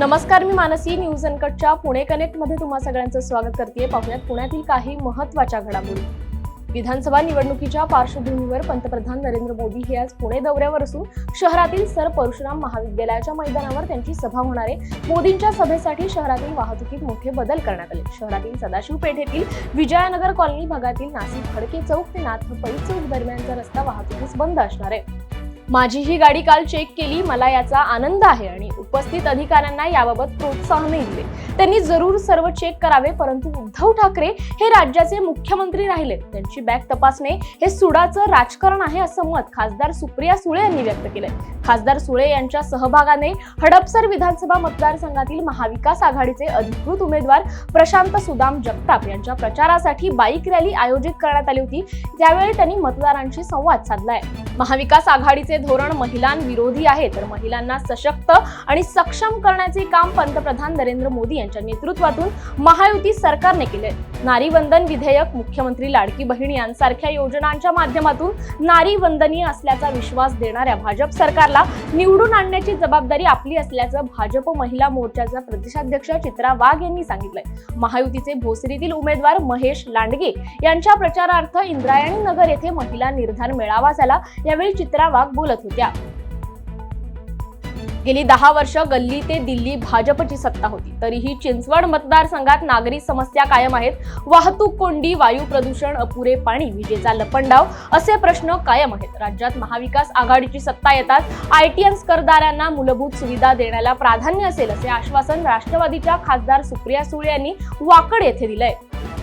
नमस्कार, मी Mansi. News अनकटच्या Pune connect मध्ये तुम्हा सगळ्यांचं स्वागत करते. पाहुयात पुण्यातील काही महत्त्वाच्या घडामोडी. विधानसभा निवडणुकीच्या पार्श्वभूमीवर पंतप्रधान नरेंद्र मोदी हे आज पुणे दौऱ्यावर असून शहरातील सर परशुराम महाविद्यालयाच्या मैदानावर त्यांची सभा होणार आहे. मोदींच्या सभेसाठी शहरातील वाहतुकीत मोठे बदल करण्यात आले. शहरातील सदाशिव पेठेतील विजयनगर कॉलनी भागातील नाशिक खडके चौक ते नाथ पै चौक दरम्यानचा रस्ता वाहतुकीस बंद असणार आहे. माझी ही गाडी काल चेक केली, मला याचा आनंद आहे आणि उपस्थित अधिकाऱ्यांना याबाबत प्रोत्साहनही दिले. त्यांनी जरूर सर्व चेक करावे, परंतु उद्धव ठाकरे हे राज्याचे मुख्यमंत्री राहिले, त्यांची बॅग तपासणे हे सुडाचं राजकारण आहे असं मत खासदार सुप्रिया सुळे यांनी व्यक्त केलंय. खासदार सुळे यांच्या सहभागाने हडपसर विधानसभा मतदारसंघातील महाविकास आघाडीचे अधिकृत उमेदवार प्रशांत सुदाम जगताप यांच्या प्रचारासाठी बाईक रॅली आयोजित करण्यात आली होती. त्यावेळी त्यांनी मतदारांशी संवाद साधलाय. महाविकास आघाडीचे धोरण महिलांविरोधी आहे, तर महिलांना सशक्त आणि सक्षम करण्याचे काम पंतप्रधान नरेंद्र मोदी यांच्या नेतृत्वातून महायुती सरकारने केले. नारी वंदन विधेयक, मुख्यमंत्री लाडकी बहीण यांसारख्या योजनांच्या माध्यमातून नारी वंदनीय असल्याचा विश्वास देणाऱ्या भाजप सरकारला निवडून आणण्याची जबाबदारी आपली असल्याचं भाजप महिला मोर्चाच्या प्रदेशाध्यक्ष चित्रा वाघ यांनी सांगितलंय. महायुतीचे भोसरीतील उमेदवार महेश लांडगे यांच्या प्रचारार्थ इंद्रायणी नगर येथे महिला निर्धार मेळावा झाला. यावेळी चित्रा वाघ बोलत होत्या. गेली 10 वर्ष गल्ली ते दिल्ली भाजपची सत्ता होती, तरीही चिंचवड मतदारसंघात नागरी समस्या कायम आहेत. वाहतूक कोंडी, वायू प्रदूषण, अपुरे पाणी, विजेचा लपंडाव असे प्रश्न कायम आहेत. राज्यात महाविकास आघाडीची सत्ता येतात आयटीएस करदारांना मूलभूत सुविधा देण्याला प्राधान्य असेल असे आश्वासन राष्ट्रवादीच्या खासदार सुप्रिया सुळे यांनी वाकड येथे दिलंय.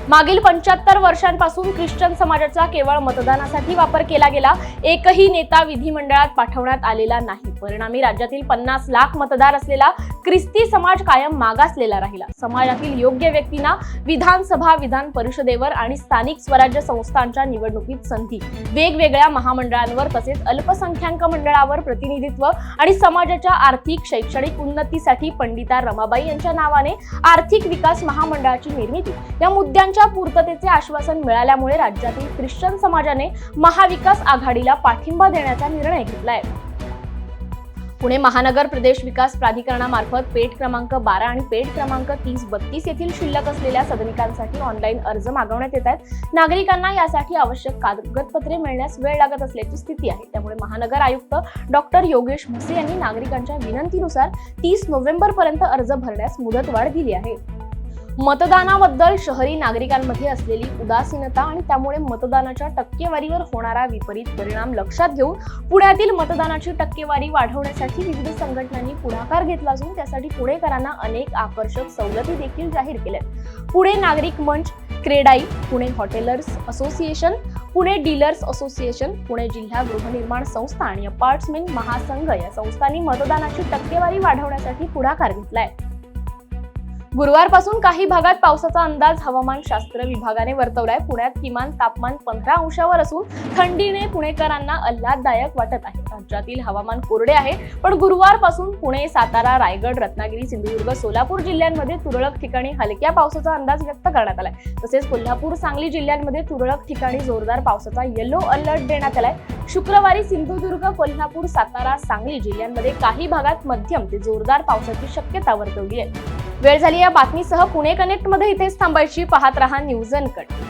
मागील 75 वर्षांपासून ख्रिश्चन समाजाचा केवळ मतदानासाठी वापर केला गेला. एकही नेता विधिमंडळात पाठवण्यात आलेला नाही. परिणामी राज्यातील 50 लाख मतदार असलेला ख्रिस्ती समाज कायम मागासलेला राहिला. समाजातील योग्य व्यक्तींना विधानसभा, विधान परिषदेवर आणि स्थानिक स्वराज्य संस्थांच्या निवडणुकीत संधी, वेगवेगळ्या महामंडळांवर तसेच अल्पसंख्याक मंडळावर प्रतिनिधित्व आणि समाजाच्या आर्थिक शैक्षणिक उन्नतीसाठी पंडिता रमाबाई यांच्या नावाने आर्थिक विकास महामंडळाची निर्मिती या मुद्द्यांच्या पूर्ततेचे आश्वासन मिळाल्यामुळे राज्यातील ख्रिश्चन समाजाने महाविकास आघाडीला पाठिंबा देण्याचा निर्णय घेतलाय. पुणे महानगर प्रदेश विकास प्राधिकरणामार्फत पेठ क्रमांक 12 आणि पेठ क्रमांक 30-32 येथील शिल्लक असलेल्या सदनिकांसाठी ऑनलाईन अर्ज मागवण्यात येत आहेत. नागरिकांना यासाठी आवश्यक कागदपत्रे मिळण्यास वेळ लागत असल्याची स्थिती आहे. त्यामुळे महानगर आयुक्त डॉक्टर योगेश म्हसे यांनी नागरिकांच्या विनंतीनुसार 30 नोव्हेंबर पर्यंत अर्ज भरण्यास मुदतवाढ दिली आहे. मतदानाबद्दल शहरी नागरिकांमध्ये असलेली उदासीनता आणि त्यामुळे मतदानाच्या टक्केवारीवर होणारा विपरीत परिणाम लक्षात घेऊन पुण्यातील मतदानाची टक्केवारी वाढवण्यासाठी विविध संघटनांनी पुढाकार घेतला असून त्यासाठी पुणेकरांना अनेक आकर्षक सवलती देखील जाहीर केल्यात. पुणे नागरिक मंच, CREDAI, Pune hoteliers association, Pune dealers association, Pune जिल्हा गृहनिर्माण संस्था आणि अपार्टमेंट महासंघ या संस्थांनी मतदानाची टक्केवारी वाढवण्यासाठी पुढाकार घेतलाय. गुरुवारपासून काही भागात पावसाचा अंदाज हवामानशास्त्र विभागाने वर्तवलाय. पुण्यात किमान तापमान 15 अंशावर असून थंडीने पुणेकरांना आल्हाददायक वाटत आहे. राज्यातील हवामान कोरडे आहे, पण गुरुवारपासून पुणे, सातारा, रायगड, रत्नागिरी, सिंधुदुर्ग, सोलापूर जिल्ह्यांमध्ये तुरळक ठिकाणी हलक्या पावसाचा अंदाज व्यक्त करण्यात आलाय. तसेच कोल्हापूर, सांगली जिल्ह्यांमध्ये तुरळक ठिकाणी जोरदार पावसाचा येलो अलर्ट देण्यात आलाय. शुक्रवारी सिंधुदुर्ग, कोल्हापूर, सातारा, सांगली जिल्ह्यांमध्ये काही भागात मध्यम ते जोरदार पावसाची शक्यता वर्तवली आहे. वेळ झाली या बातमीसह पुणे कनेक्ट मध्ये इथेच थांबायची. पाहत रहा न्यूज अनकट.